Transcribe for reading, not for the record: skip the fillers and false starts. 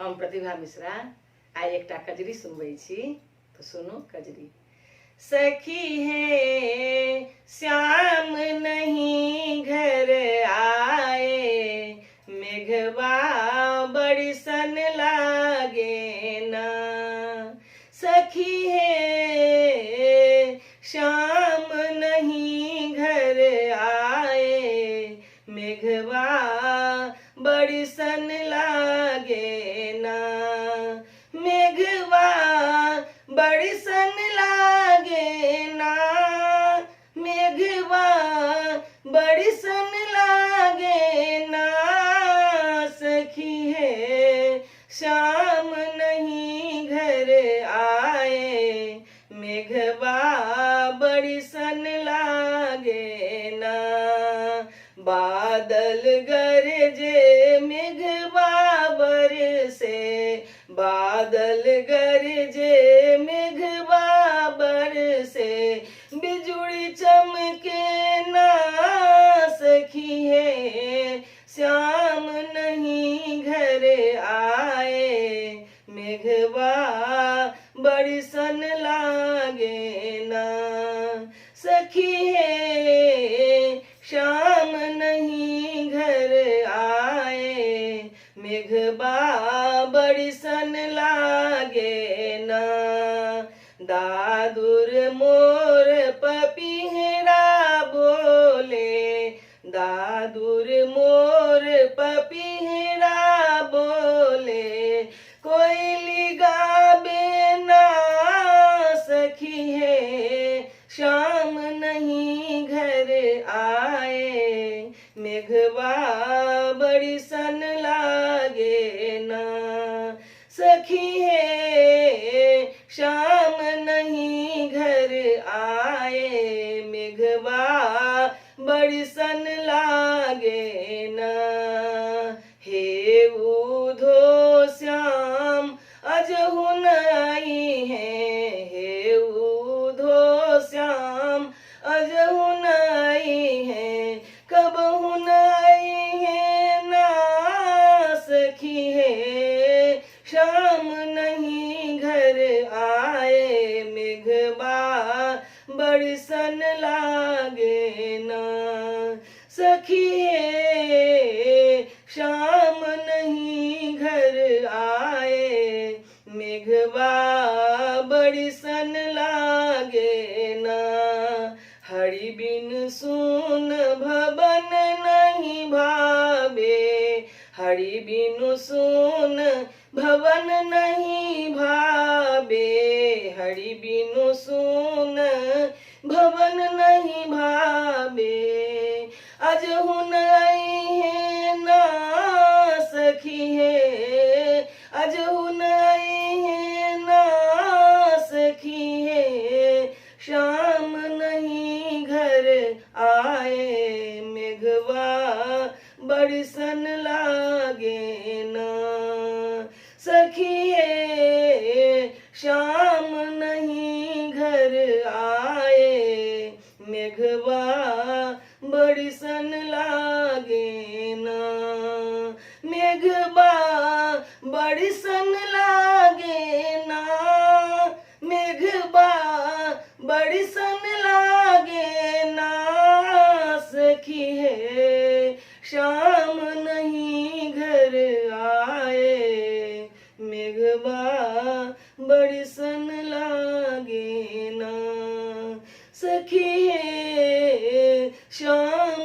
हम प्रतिभा मिश्रा आई एकटा कजरी सुनबै छी तो सुनू कजरी। सखी है श्याम नहीं घर आए, मेघवा बड़ी सन लागे ना। सखी है श्याम नहीं घर आए, मेघवा बड़ी सन लागे ना। मेघवा बड़ी सन लागे ना, मेघवा बड़ी सन लागे ना। सखी है श्याम नहीं घर आए, मेघवा बड़ी सन लागे ना। बादल गरजे मेघवा बरसे, बादल गरजे मेघवा बरसे, बिजुली चमके ना। सखी है श्याम नहीं घर आए, मेघवा बड़ी सन लागे ना। सखी है श्याम नहीं घर आए, मेघवा बड़ी सन लागे ना। दादुर मोर पपीहरा बोले, दादुर मोर पपीहरा बोले, कोयली गावे ना। सखी है श्याम नहीं घर आए, मेघवा बड़ी सन लागे ना। सखी है श्याम नहीं घर आए, मेघवा बड़ी सन लागे ना। हे उधो श्याम अजहुन आई है, हे उधो श्याम अजहुन आई है, कब हुन आई है ना। सखी है श्याम नहीं घर आए, मेघवा बड़ी सन लागे ना। सखी है श्याम नहीं घर आए, मेघवा बड़ी सन लागे ना। हरि बिन सुन भवन नहीं भावे, हरि बिनु सुन भवन नहीं भावे, हरि बिनु सुन भवन नहीं भावे। अजहुन आई है ना। सखी है अजहुन आई है ना। सखी है श्याम नहीं घर आए, मेघवा बड़ी सन लागे ना। सखी है श्याम नहीं घर आए, मेघवा बड़ी सन लागे ना। मेघवा बड़ी सन लागे ना, मेघवा बड़ी सन लागे ना। सखी है श्याम नहीं घर आए, मेघवा बड़ी सन लागे ना। सखी है श्याम